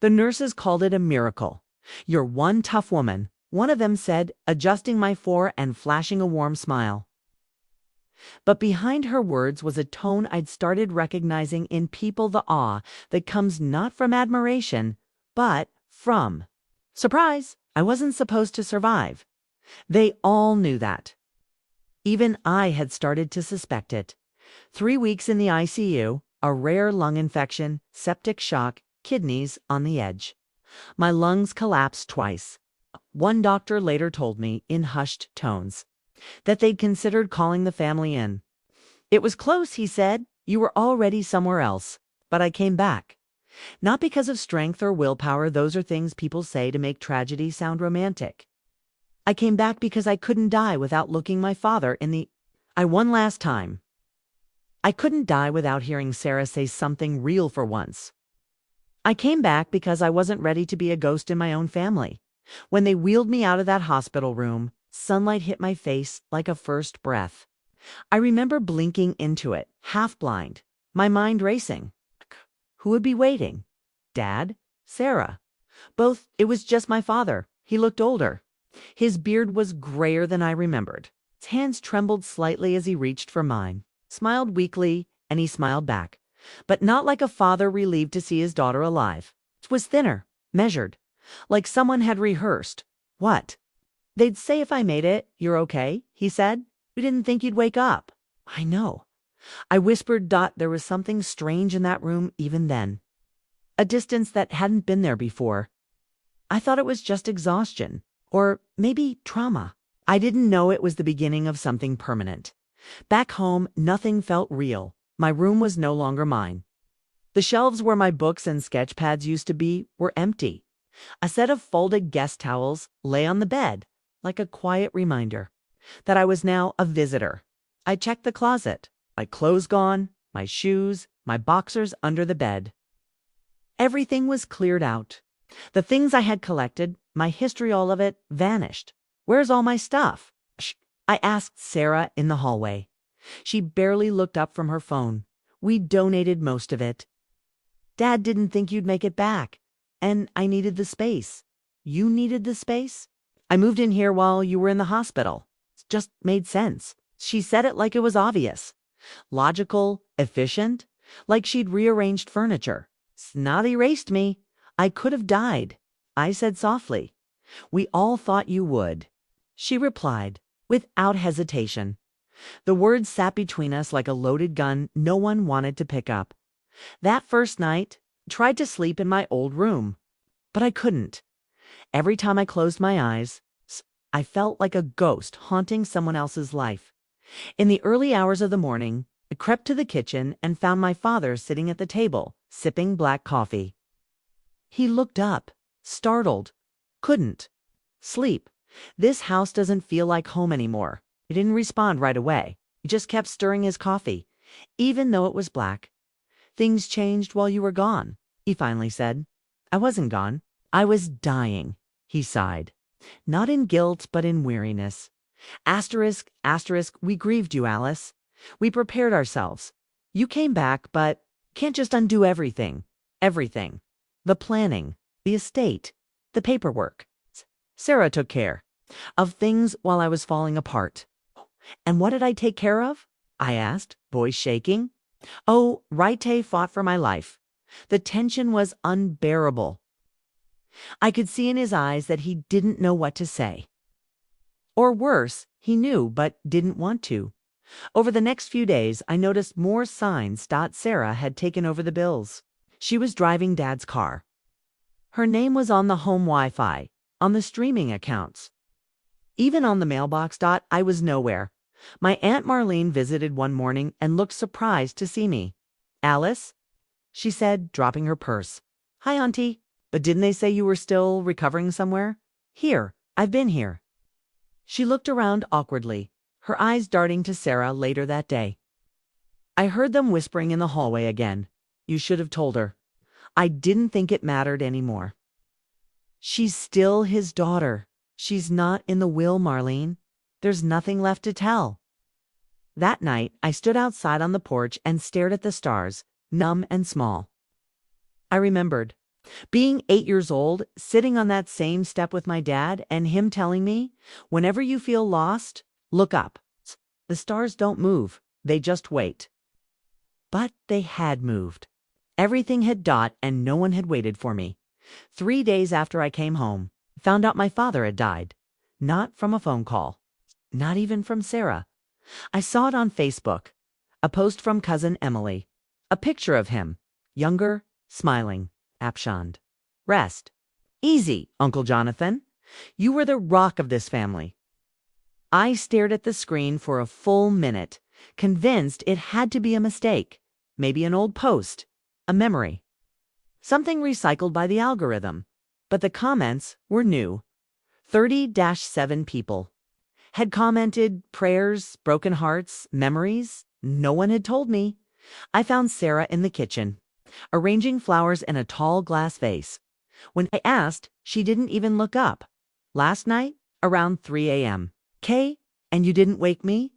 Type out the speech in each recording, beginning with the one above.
The nurses called it a miracle. "You're one tough woman," one of them said, adjusting my fore and flashing a warm smile. But behind her words was a tone I'd started recognizing in people, the awe that comes not from admiration, but from surprise. I wasn't supposed to survive. They all knew that. Even I had started to suspect it. 3 weeks in the ICU, a rare lung infection, septic shock, kidneys on the edge. My lungs collapsed twice. One doctor later told me, in hushed tones, that they'd considered calling the family in. "It was close," he said. "You were already somewhere else." But I came back. Not because of strength or willpower, those are things people say to make tragedy sound romantic. I came back because I couldn't die without looking my father in the eye one last time. I couldn't die without hearing Sarah say something real for once. I came back because I wasn't ready to be a ghost in my own family. When they wheeled me out of that hospital room, sunlight hit my face like a first breath. I remember blinking into it, half blind, my mind racing. Who would be waiting? Dad? Sarah? Both. It was just my father. He looked older. His beard was grayer than I remembered. His hands trembled slightly as he reached for mine, smiled weakly, and he smiled back. But not like a father relieved to see his daughter alive. It was thinner, measured, like someone had rehearsed. "What?" "They'd say if I made it, 'You're okay,'" he said. "We didn't think you'd wake up." "I know." I whispered. There was something strange in that room even then. A distance that hadn't been there before. I thought it was just exhaustion. Or maybe trauma. I didn't know it was the beginning of something permanent. Back home, nothing felt real. My room was no longer mine. The shelves where my books and sketch pads used to be were empty. A set of folded guest towels lay on the bed, like a quiet reminder that I was now a visitor. I checked the closet. My clothes gone, my shoes, my boxers under the bed. Everything was cleared out. The things I had collected, my history, all of it, vanished. "Where's all my stuff?" I asked Sarah in the hallway. She barely looked up from her phone. "We donated most of it. Dad didn't think you'd make it back. And I needed the space." "You needed the space?" "I moved in here while you were in the hospital. It just made sense." She said it like it was obvious. Logical, efficient, like she'd rearranged furniture. "It's not erased me. I could have died." I said softly. "We all thought you would." She replied, without hesitation. The words sat between us like a loaded gun no one wanted to pick up. That first night, I tried to sleep in my old room, but I couldn't. Every time I closed my eyes, I felt like a ghost haunting someone else's life. In the early hours of the morning, I crept to the kitchen and found my father sitting at the table, sipping black coffee. He looked up, startled. "Couldn't sleep. This house doesn't feel like home anymore." He didn't respond right away. He just kept stirring his coffee, even though it was black. "Things changed while you were gone," he finally said. "I wasn't gone. I was dying." He sighed. Not in guilt, but in weariness. Asterisk, asterisk, "We grieved you, Alice. We prepared ourselves. You came back, but can't just undo everything. Everything. The planning, the estate, the paperwork. Sarah took care of things while I was falling apart." "And what did I take care of?" I asked, voice shaking. "Oh, Raite fought for my life." The tension was unbearable. I could see in his eyes that he didn't know what to say. Or worse, he knew but didn't want to. Over the next few days, I noticed more signs. Sarah had taken over the bills. She was driving Dad's car. Her name was on the home Wi-Fi, on the streaming accounts. Even on the mailbox. I was nowhere. My Aunt Marlene visited one morning and looked surprised to see me. "Alice?" she said, dropping her purse. "Hi, Auntie. But didn't they say you were still recovering somewhere?" "Here. I've been here." She looked around awkwardly, her eyes darting to Sarah later that day. I heard them whispering in the hallway again. "You should have told her." I didn't think it mattered anymore. "She's still his daughter. She's not in the will, Marlene. There's nothing left to tell." That night, I stood outside on the porch and stared at the stars, numb and small. I remembered. Being 8 years old, sitting on that same step with my dad, and him telling me, whenever you feel lost, look up. The stars don't move, they just wait. But they had moved. Everything had dot and no one had waited for me. 3 days after I came home, found out my father had died. Not from a phone call. Not even from Sarah. I saw it on Facebook. A post from cousin Emily. A picture of him. Younger, smiling, absent. Rest. Easy, Uncle Jonathan. You were the rock of this family. I stared at the screen for a full minute, convinced it had to be a mistake. Maybe an old post. A memory. Something recycled by the algorithm. But the comments were new. 30-7 people had commented prayers, broken hearts, memories. No one had told me. I found Sarah in the kitchen, arranging flowers in a tall glass vase. When I asked, she didn't even look up. Last night, around 3 a.m. Kay, and you didn't wake me?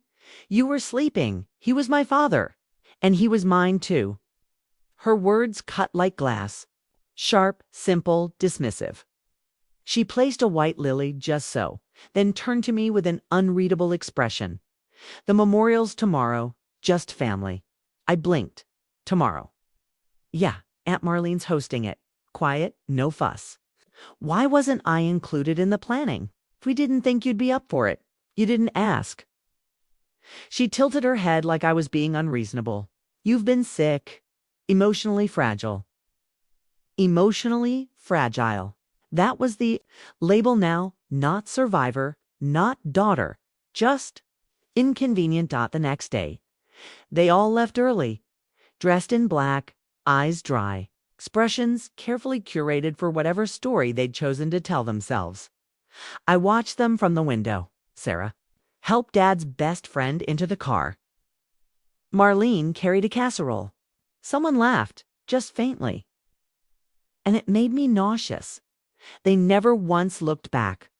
You were sleeping. He was my father. And he was mine too. Her words cut like glass. Sharp, simple, dismissive. She placed a white lily just so, then turned to me with an unreadable expression. The memorial's tomorrow, just family. I blinked. Tomorrow. Yeah, Aunt Marlene's hosting it. Quiet, no fuss. Why wasn't I included in the planning? We didn't think you'd be up for it. You didn't ask. She tilted her head like I was being unreasonable. You've been sick. Emotionally fragile. Emotionally fragile. That was the label now, not survivor, not daughter, just inconvenient. The next day, they all left early, dressed in black, eyes dry, expressions carefully curated for whatever story they'd chosen to tell themselves. I watched them from the window. Sarah helped Dad's best friend into the car. Marlene carried a casserole. Someone laughed, just faintly. And it made me nauseous. They never once looked back.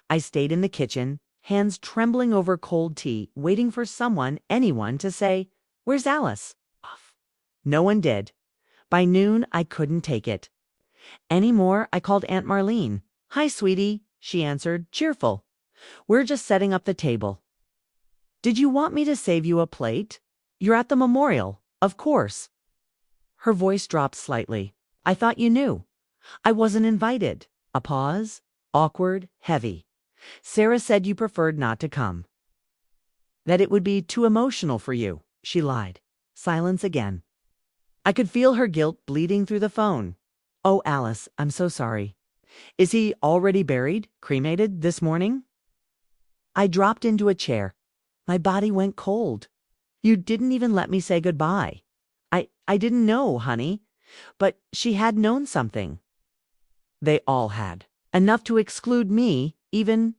I stayed in the kitchen, hands trembling over cold tea, waiting for someone, anyone, to say, "Where's Alice?" No one did. By noon, I couldn't take it. Anymore, I called Aunt Marlene. "Hi, sweetie," she answered, cheerful. "We're just setting up the table." "Did you want me to save you a plate? You're at the memorial, of course." Her voice dropped slightly. "I thought you knew. I wasn't invited." A pause. Awkward, heavy. "Sarah said you preferred not to come. That it would be too emotional for you." She lied. Silence again. I could feel her guilt bleeding through the phone. "Oh, Alice, I'm so sorry. Is he already buried, cremated, this morning?" I dropped into a chair. My body went cold. "You didn't even let me say goodbye." I didn't know, honey. But she had known something. They all had. Enough to exclude me, even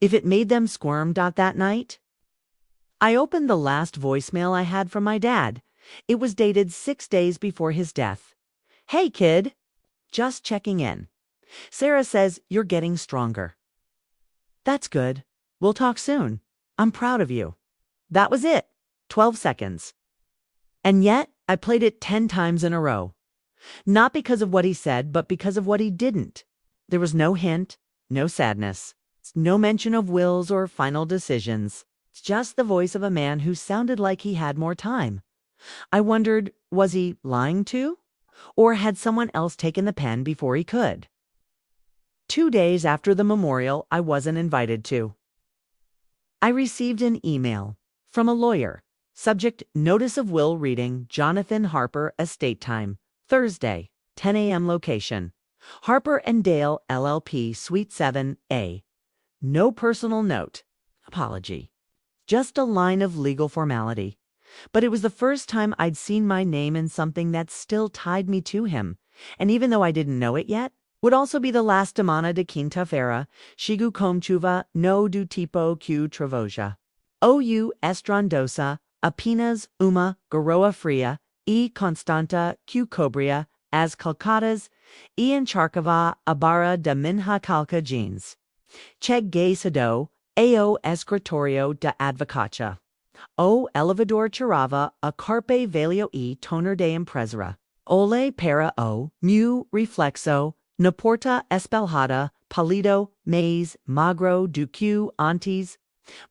if it made them squirm. That night, I opened the last voicemail I had from my dad. It was dated 6 days before his death. "Hey, kid. Just checking in. Sarah says you're getting stronger." "That's good. We'll talk soon. I'm proud of you." That was it. 12 seconds. And yet, I played it 10 times in a row. Not because of what he said, but because of what he didn't. There was no hint, no sadness, no mention of wills or final decisions. Just the voice of a man who sounded like he had more time. I wondered, was he lying too? Or had someone else taken the pen before he could? 2 days after the memorial, I wasn't invited to. I received an email from a lawyer. Subject: Notice of Will Reading, Jonathan Harper, Estate Time, Thursday, 10 a.m. Location: Harper and Dale, LLP, Suite 7A. No personal note. Apology. Just a line of legal formality. But it was the first time I'd seen my name in something that still tied me to him, and even though I didn't know it yet, would also be the last semana de quinta-feira, Shigu Comchuva, no do tipo Q Travoja. O.U. Estrondosa, apenas uma garoa fria, e constanta Q cobria, as calcadas, e encharcava abara da minha calca jeans. Cheg gay sado, ao escritorio da advocacia. O elevador tirava a carpe valio e toner de impresora. Ole para o, mu reflexo, naporta espelhada, palido, mais, magro, duque, antes,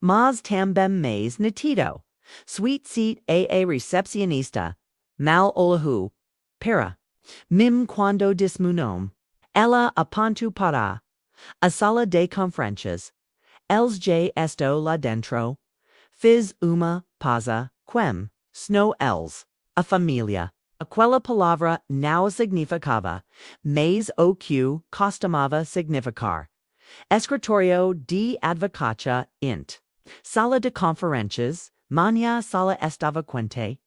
mas também mais nitido. Sweet seat a recepcionista, mal olahu, para, mim quando dismunome, ela apontu para, a sala de conferências, els j esto lá dentro, fiz uma pausa, quem, snow els, a família. Aquela palavra não significava, mas o que costumava significar. Escritório de advocacia int. Sala de conferências, manhã sala estava quente,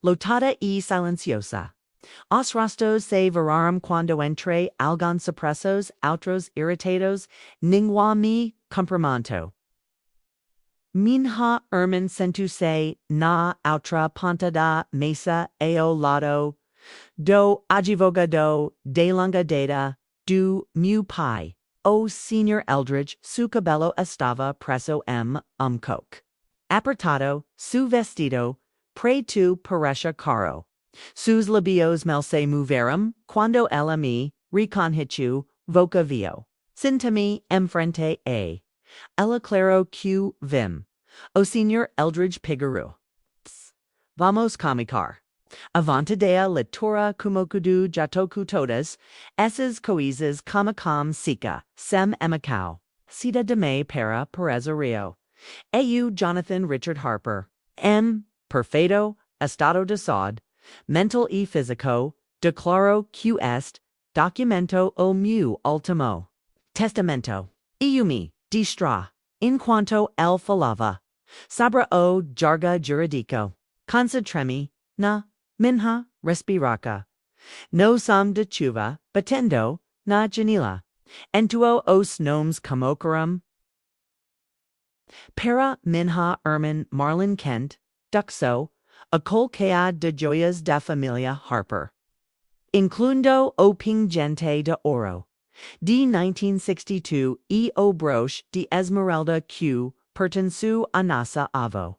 lotada e silenciosa. Os rostos se viraram quando entre alguns supressos, outros irritados, ninguém me cumprimentou. Minha irmã sentou-se na outra ponta da mesa ao lado do advogado de longa data do meu pai. O Sr. Eldridge, seu cabelo estava preso coque. Apertado, seu vestido, preto parecia caro. Seus lábios mal se moveram quando ela me reconheceu, boca viu. Senta-me frente a. Ela claro que vim. O Sr. Eldridge Pigaru. Vamos comicar. Avantadea leitura kumokudu jatoku todas, essas coisas kamikam sika, sem emicau. Cita de me para Perezario. Eu Jonathan Richard Harper. Perfeito, estado de saúde, mental e físico, declaro que est, documento o meu ultimo. Testamento. Iumi, distra. Enquanto el falava. Sabra o jarga juridico. Concentremi, na, minha, respiraca. No som de chuva, batendo, na janela. Entuo os nomes camocarum. Para minha irmã Marlon Kent, duxo, a colquea de joias da familia Harper. Inclundo o pingente de oro. De 1962 e o broche de Esmeralda Q pertenceu a nossa avó.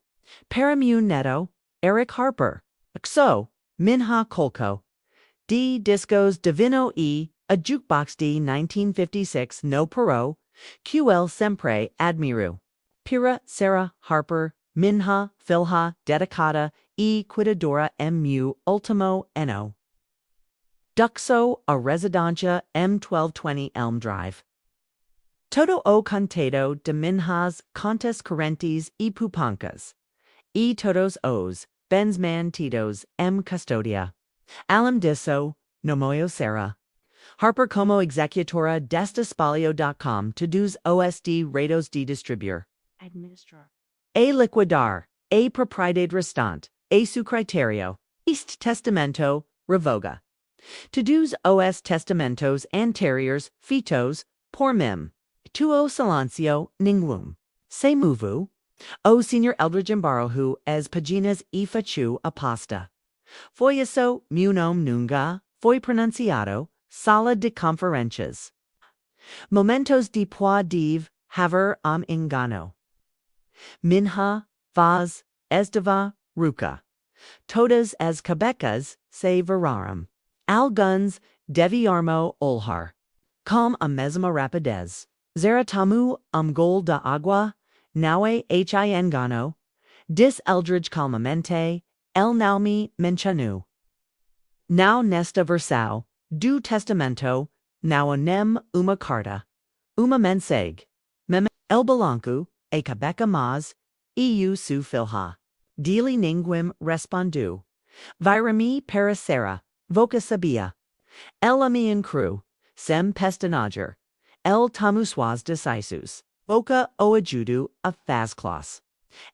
Para meu neto, Eric Harper. Xo, minha colco. De discos divino e a jukebox de 1956 no parou, QL sempre admiro. Pira Sarah Harper, minha filha dedicada e cuidadora mu ultimo eno. Duxo a residencia M1220 Elm Drive. Todo o contado de minhas contas correntes e pupancas. E todos os bens mantidos custodia. Alam disso, nomoyo Sarah. Harper como executora desta espalio.com to dos OSD ratos de distribuir. Administrar. A liquidar. A propriedade restante. A su criterio. East testamento, revoga. To dos os testamentos anteriores, fitos, por mim. Tuo silencio, ninguum. Se movu. O Sr. Eldridge Embarohu as paginas e facu aposta. Foi isso, meu nome nunca, foi pronunciado, sala de conferências. Momentos de pode haver engano. Minha, vaz, estava, ruca. Todas as cabecas se viraram. Alguns deviarmo olhar. Com a mesma rapidez. Zaratamu gol da água, naue engano. Dis Eldridge calmamente, el não me mencionou. Now nesta versão, do testamento, now nem uma carta. Uma mensagem. El balanco, a cabeca mas, eu su filha. Dili ninguém respondeu. Virami para Sarah, voca sabia. El me cru, sem pestanager. El tamuswas decisus. Voca o ajudo a faz class.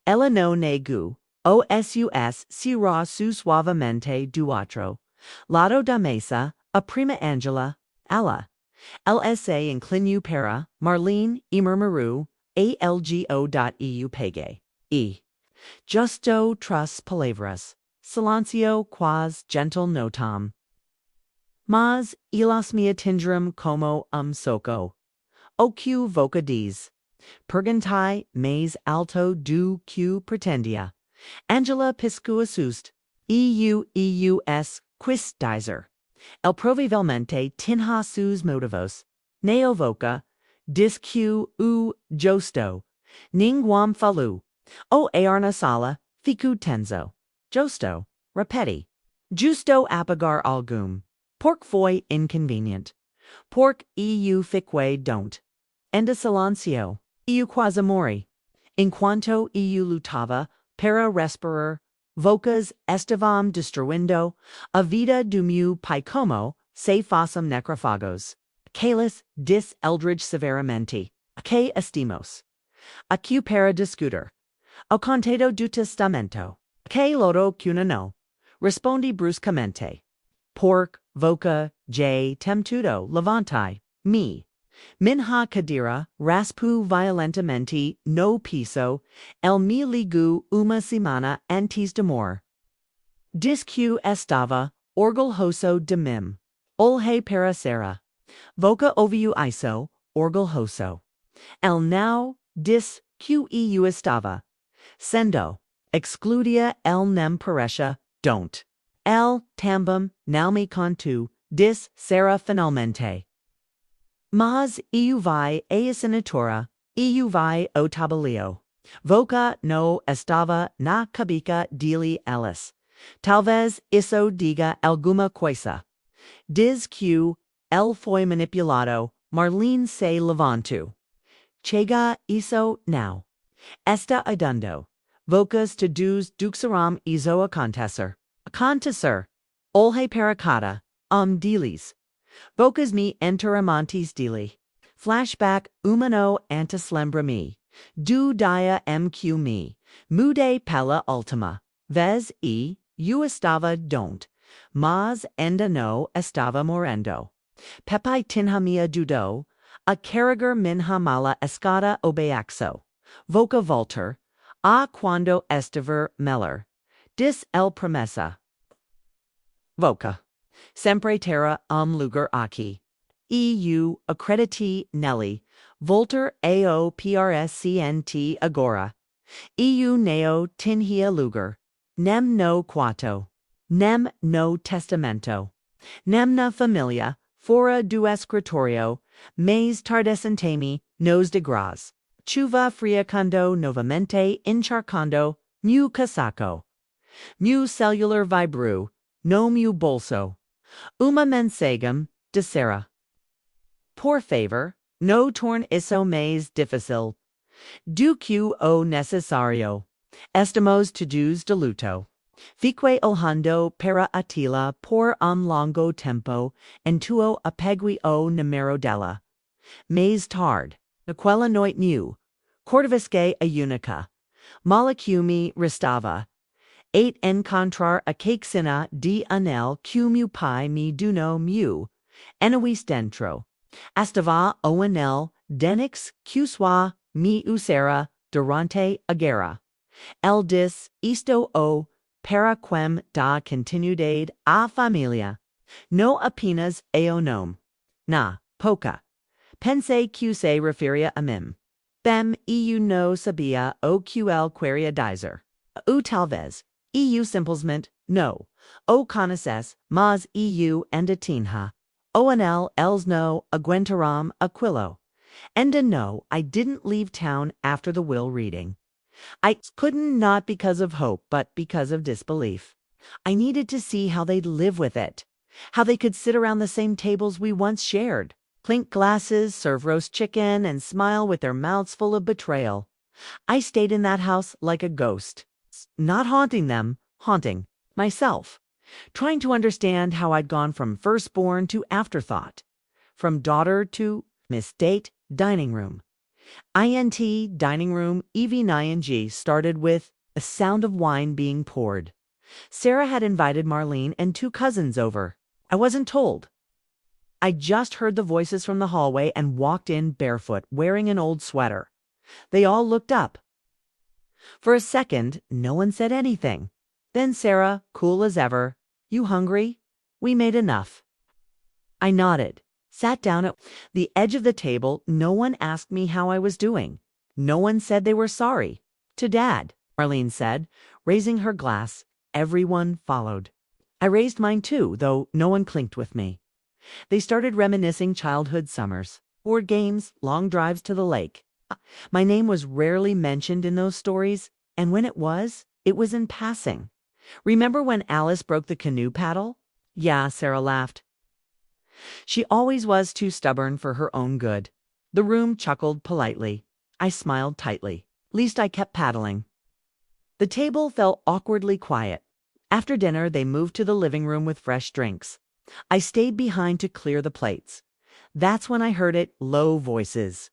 Ela no negu, o sus sirá su suavemente duatro. Lado da mesa, a prima Angela, ela. LSA inclinu para, Marlene e murmuru, algo.eu pegue. E. Justo tras palavras. Silencio quas gentle notam. Mas, elas me atingeram como soco. O que voca diz. Perguntai mais alto do que pretendia. Angela piscua sust. Eus quis dizer. El provivelmente tinha sus motivos. Neo voca, disque u josto, ninguam falu. O aarna sala, ficu tenzo. Josto, repeti. Justo apagar algum. Porc foi inconvenient. Porc eu fique don't. Enda silencio. Eu quasi mori. In quanto eu lutava, para respirar, vocas estavam destruindo, a vida do meu pai como, se fossem necrofagos. Calis dis eldridge severamente. Que estimos. Acu para discutir. O contado do testamento. Que loro cuna no. Respondi bruscamente. Porc, voca, j, temtudo, levantai, me. Minha cadira, raspu violentamente, no piso, el me ligu uma semana antes de mor. Disque estava, orgulhoso de mim. Olhe para Sara. Voca ouviu isso, orgulhoso. El now, disque eu estava. Sendo, excludia el nem parecia, don't. El tambum, now me contu, dis Sara finalmente. Mas eu vai a assinatura, eu vai o tabelio. Voca no estava na cabeça dele Alice. Talvez isso diga alguma coisa. Diz que el foi manipulado, Marlene se levantou. Chega isso now. Está idando. Vocas todos duxeram isso acontecer. Acontecer. Olhe para cada, deles. Vocas me enteramantes dele. Flashback umano antislembra me. Du dia mq me. Mude pela ultima. Vez eu estava don't. Mas ainda no estava morendo. Pepai tinha mia dudo. A carregar minha mala escada obeaxo. Voca volter. A quando estiver meller. Dis el promessa. Voca. Sempre terra lugar aqui. EU accrediti Nelly. Volter ao PRSCNT agora. EU neo tinhia lugar. Nem no quato. Nem no testamento. Nem na familia, fora do escritorio, mais tardecentemi, nos de graz. Chuva fria quando novamente encharcando, meu casaco. Meu celular vibru, no meu bolso. Uma mensagem de Sara. Por favor, no torn isso mais difícil. Do que o necessário. Estamos todos de luto. Fique olhando para Attila por longo tempo, en tuo apegui o numero dela. Mais tarde, naquela noite nu, cordavisque a única. Malacume restava. Ate encontrar a cakesina de anel que meu pai me duno meu. Enuis dentro. Estava o anel denix que sua me usera durante a guerra. El dis isto o para quem da continuidade a familia. No apenas ao nome. Na, pouca. Pensei que se referia a mim. Bem eu no sabia o que el queria dizer. Ou talvez, eu simplesmente, no. O conheces, mas eu ainda tinha. O anel els no aguentaram aquilo. And no, I didn't leave town after the will reading. I couldn't not because of hope, but because of disbelief. I needed to see how they'd live with it. How they could sit around the same tables we once shared, clink glasses, serve roast chicken, and smile with their mouths full of betrayal. I stayed in that house like a ghost. Not haunting them, haunting myself. Trying to understand how I'd gone from firstborn to afterthought. From daughter to misstate dining room. INT dining room EV9G started with a sound of wine being poured. Sara had invited Marlene and two cousins over. I wasn't told. I just heard the voices from the hallway and walked in barefoot, wearing an old sweater. They all looked up. For a second, no one said anything. Then Sara, cool as ever, "You hungry? We made enough." I nodded. Sat down at the edge of the table. No one asked me how I was doing. No one said they were sorry. To Dad, Marlene said, raising her glass. Everyone followed. I raised mine too, though no one clinked with me. They started reminiscing childhood summers, board games, long drives to the lake. My name was rarely mentioned in those stories, and when it was in passing. Remember when Alice broke the canoe paddle? Yeah, Sarah laughed. She always was too stubborn for her own good. The room chuckled politely. I smiled tightly. Least I kept paddling. The table fell awkwardly quiet. After dinner, they moved to the living room with fresh drinks. I stayed behind to clear the plates. That's when I heard it, low voices,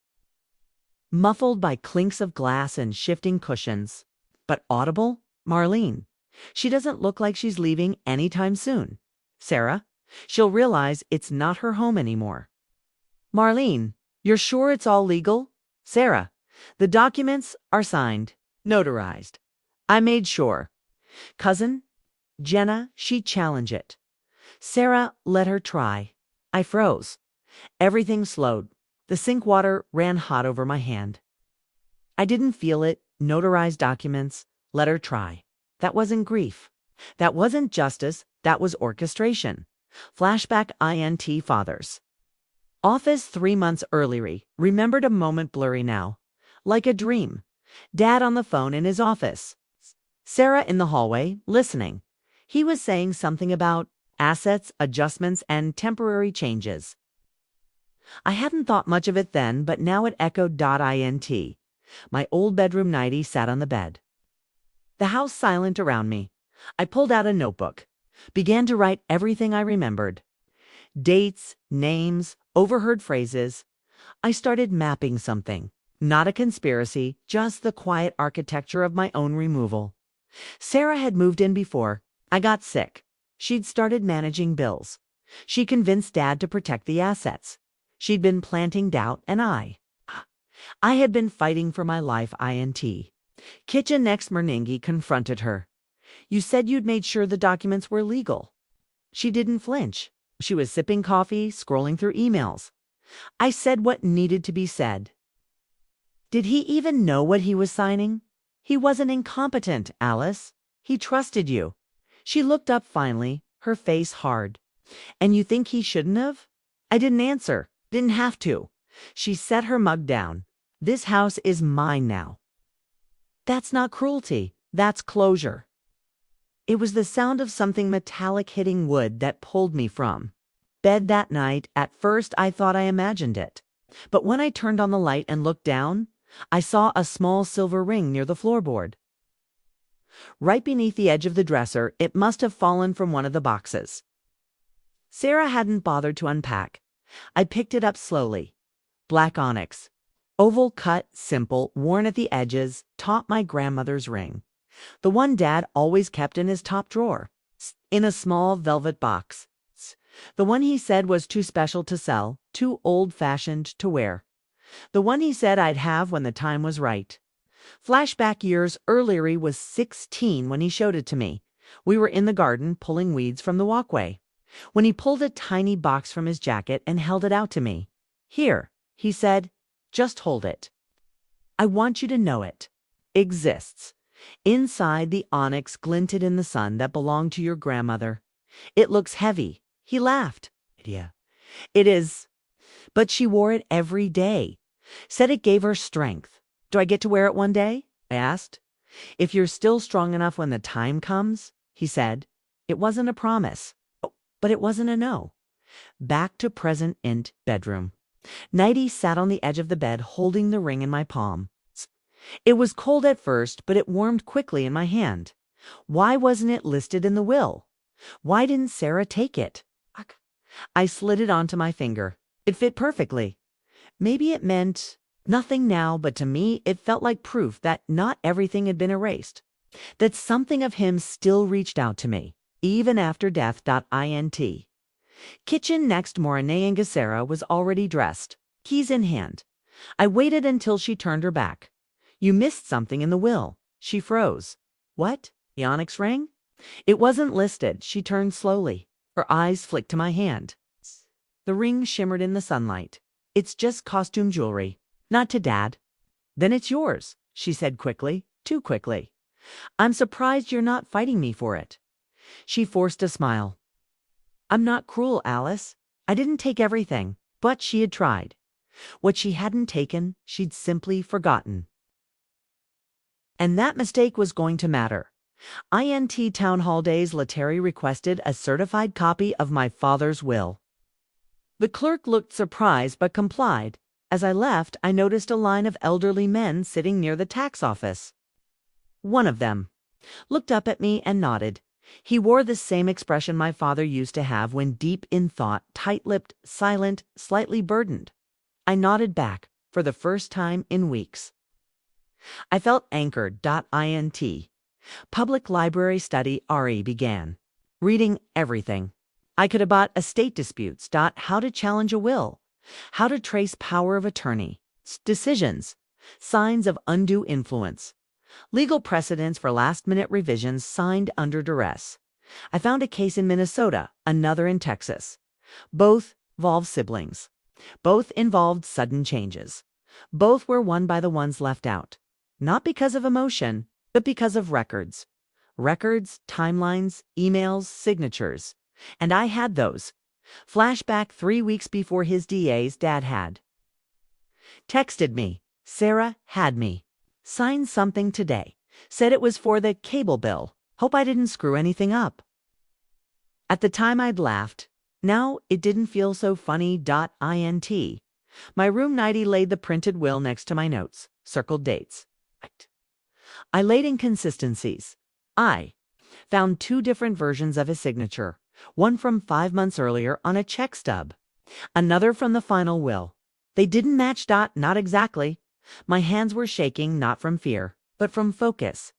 muffled by clinks of glass and shifting cushions. But audible? Marlene. She doesn't look like she's leaving anytime soon. Sarah, she'll realize it's not her home anymore. Marlene, you're sure it's all legal? Sarah, the documents are signed, notarized. I made sure. Cousin? Jenna, she challenged it. Sarah let her try. I froze. Everything slowed. The sink water ran hot over my hand. I didn't feel it. Notarized documents. Let her try. That wasn't grief. That wasn't justice. That was orchestration. Flashback INT fathers. Office 3 months earlier. Remembered a moment blurry now. Like a dream. Dad on the phone in his office. Sarah in the hallway, listening. He was saying something about assets, adjustments, and temporary changes. I hadn't thought much of it then, but now it echoed. Int. My old bedroom nightie sat on the bed. The house silent around me. I pulled out a notebook. Began to write everything I remembered. Dates, names, overheard phrases. I started mapping something. Not a conspiracy, just the quiet architecture of my own removal. Sarah had moved in before. I got sick. She'd started managing bills. She convinced Dad to protect the assets. She'd been planting doubt, and I had been fighting for my life. Int. Kitchen next. Mernengi confronted her. You said you'd made sure the documents were legal. She didn't flinch. She was sipping coffee, scrolling through emails. I said what needed to be said. Did he even know what he was signing? He wasn't incompetent, Alice. He trusted you. She looked up finally, her face hard. And you think he shouldn't have? I didn't answer. Didn't have to. She set her mug down. This house is mine now. That's not cruelty. That's closure. It was the sound of something metallic hitting wood that pulled me from bed that night. At first, I thought I imagined it. But when I turned on the light and looked down, I saw a small silver ring near the floorboard. Right beneath the edge of the dresser, it must have fallen from one of the boxes. Sarah hadn't bothered to unpack. I picked it up slowly. Black onyx. Oval cut, simple, worn at the edges, taught my grandmother's ring. The one Dad always kept in his top drawer, in a small velvet box. The one he said was too special to sell, too old-fashioned to wear. The one he said I'd have when the time was right. Flashback years earlier, he was 16 when he showed it to me. We were in the garden pulling weeds from the walkway, when he pulled a tiny box from his jacket and held it out to me. Here, he said, just hold it. I want you to know it exists. Inside, the onyx glinted in the sun that belonged to your grandmother. It looks heavy. He laughed. Yeah, it is. But she wore it every day. Said it gave her strength. Do I get to wear it one day? I asked. If you're still strong enough when the time comes, he said. It wasn't a promise, but it wasn't a no. Back to present int bedroom. Nightie sat on the edge of the bed holding the ring in my palm. It was cold at first, but it warmed quickly in my hand. Why wasn't it listed in the will? Why didn't Sarah take it? I slid it onto my finger. It fit perfectly. Maybe it meant nothing now, but to me it felt like proof that not everything had been erased, that something of him still reached out to me, even after death. Int. Kitchen next. Morenengi. Sarah was already dressed, keys in hand. I waited until she turned her back. You missed something in the will. She froze. What? The onyx ring? It wasn't listed. She turned slowly. Her eyes flicked to my hand. The ring shimmered in the sunlight. It's just costume jewelry. Not to Dad. Then it's yours, she said quickly, too quickly. I'm surprised you're not fighting me for it. She forced a smile. I'm not cruel, Alice. I didn't take everything, but she had tried. What she hadn't taken, she'd simply forgotten. And that mistake was going to matter. INT Town Hall Days, Letary requested a certified copy of my father's will. The clerk looked surprised but complied. As I left, I noticed a line of elderly men sitting near the tax office. One of them looked up at me and nodded. He wore the same expression my father used to have when deep in thought, tight-lipped, silent, slightly burdened. I nodded back for the first time in weeks. I felt anchored. Int. Public library study RE began. Reading everything. I could have bought estate disputes. How to challenge a will. How to trace power of attorney. Decisions. Signs of undue influence. Legal precedents for last-minute revisions signed under duress. I found a case in Minnesota, another in Texas. Both involved siblings. Both involved sudden changes. Both were won by the ones left out. Not because of emotion, but because of records. Records, timelines, emails, signatures. And I had those. Flashback 3 weeks before his DA's dad had texted me. Sarah had me. Signed something today. Said it was for the cable bill. Hope I didn't screw anything up. At the time I'd laughed. Now it didn't feel so funny. Int. My room nightie laid the printed will next to my notes. Circled dates. I laid inconsistencies. I found 2 different versions of his signature. One from 5 months earlier on a check stub. Another from the final will. They didn't match. Not exactly. My hands were shaking, not from fear, but from focus.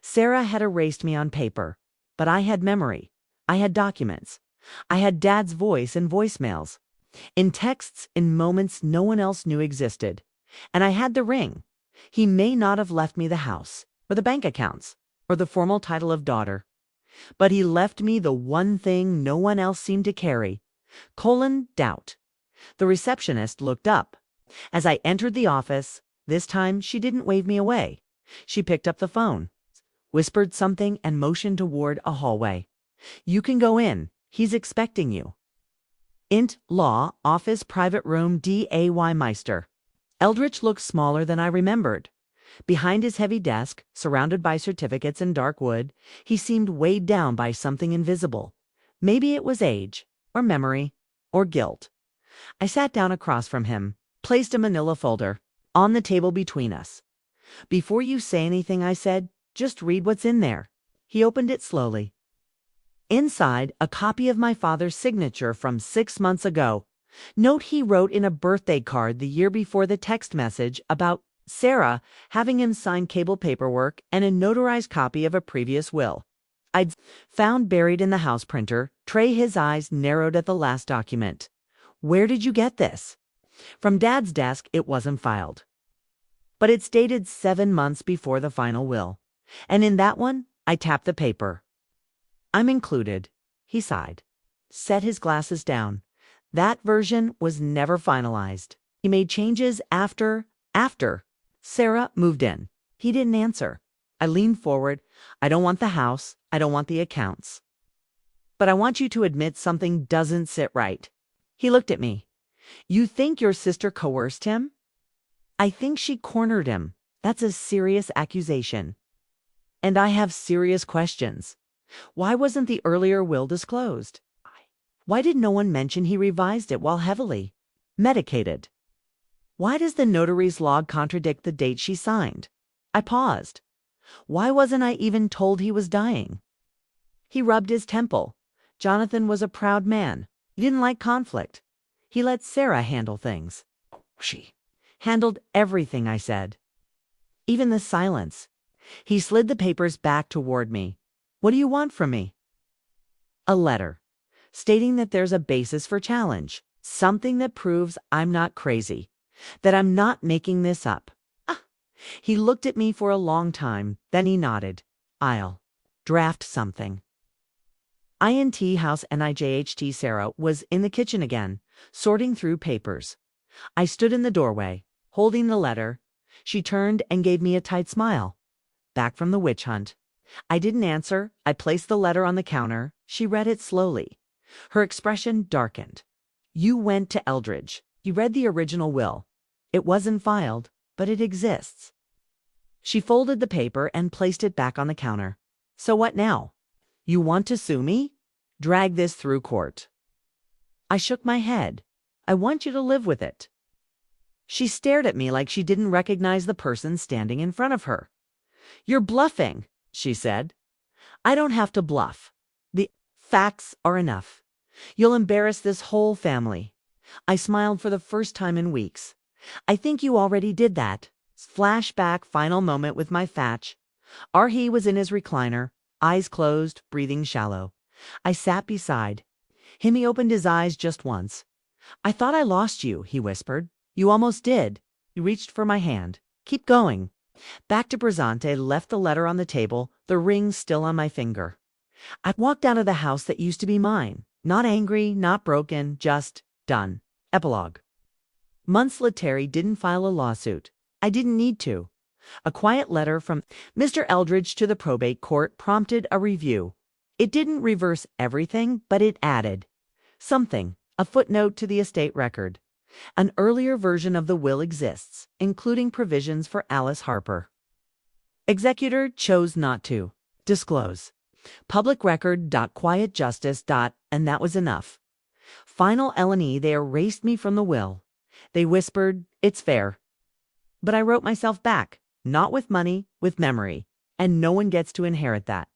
Sarah had erased me on paper, but I had memory. I had documents. I had Dad's voice in voicemails, in texts, in moments no one else knew existed. And I had the ring. He may not have left me the house, or the bank accounts, or the formal title of daughter. But he left me the one thing no one else seemed to carry: doubt. The receptionist looked up. As I entered the office, this time she didn't wave me away. She picked up the phone, whispered something, and motioned toward a hallway. You can go in. He's expecting you. Int. Law Office Private Room DAY Meister. Eldritch looked smaller than I remembered. Behind his heavy desk, surrounded by certificates and dark wood, he seemed weighed down by something invisible. Maybe it was age, or memory, or guilt. I sat down across from him, placed a manila folder on the table between us. Before you say anything, I said, just read what's in there. He opened it slowly. Inside, a copy of my father's signature from 6 months ago. Note he wrote in a birthday card the year before the text message about Sarah having him sign cable paperwork and a notarized copy of a previous will I'd found buried in the house printer. His eyes narrowed at the last document. Where did you get this? From Dad's desk. It wasn't filed, but it's dated 7 months before the final will. And in that one, I tapped the paper. I'm included. He sighed, set his glasses down. That version was never finalized. He made changes after. Sarah moved in. He didn't answer. I leaned forward. I don't want the house. I don't want the accounts. But I want you to admit something doesn't sit right. He looked at me. You think your sister coerced him? I think she cornered him. That's a serious accusation. And I have serious questions. Why wasn't the earlier will disclosed? Why did no one mention he revised it while heavily medicated? Why does the notary's log contradict the date she signed? I paused. Why wasn't I even told he was dying? He rubbed his temple. Jonathan was a proud man. He didn't like conflict. He let Sarah handle things. She handled everything, I said. Even the silence. He slid the papers back toward me. What do you want from me? A letter, stating that there's a basis for challenge. Something that proves I'm not crazy. That I'm not making this up. He looked at me for a long time, then he nodded. I'll draft something. INT House NIJHT. Sarah was in the kitchen again, sorting through papers. I stood in the doorway, holding the letter. She turned and gave me a tight smile. Back from the witch hunt. I didn't answer. I placed the letter on the counter. She read it slowly. Her expression darkened. You went to Eldridge. He read the original will. It wasn't filed, but it exists. She folded the paper and placed it back on the counter. So what now? You want to sue me? Drag this through court. I shook my head. I want you to live with it. She stared at me like she didn't recognize the person standing in front of her. You're bluffing, she said. I don't have to bluff. The facts are enough. You'll embarrass this whole family. I smiled for the first time in weeks. I think you already did that. Flashback final moment with my Fatch. Arhi was in his recliner, eyes closed, breathing shallow. I sat beside him. He opened his eyes just once. I thought I lost you, he whispered. You almost did. He reached for my hand. Keep going. Back to Brazante, left the letter on the table, the ring still on my finger. I walked out of the house that used to be mine. Not angry, not broken, just done. Epilogue. Months later, didn't file a lawsuit. I didn't need to. A quiet letter from Mr. Eldridge to the probate court prompted a review. It didn't reverse everything, but it added something, a footnote to the estate record. An earlier version of the will exists, including provisions for Alice Harper. Executor chose not to disclose. Public record. Quiet justice. And that was enough. Final L&E, they erased me from the will. They whispered, it's fair. But I wrote myself back, not with money, with memory, and no one gets to inherit that.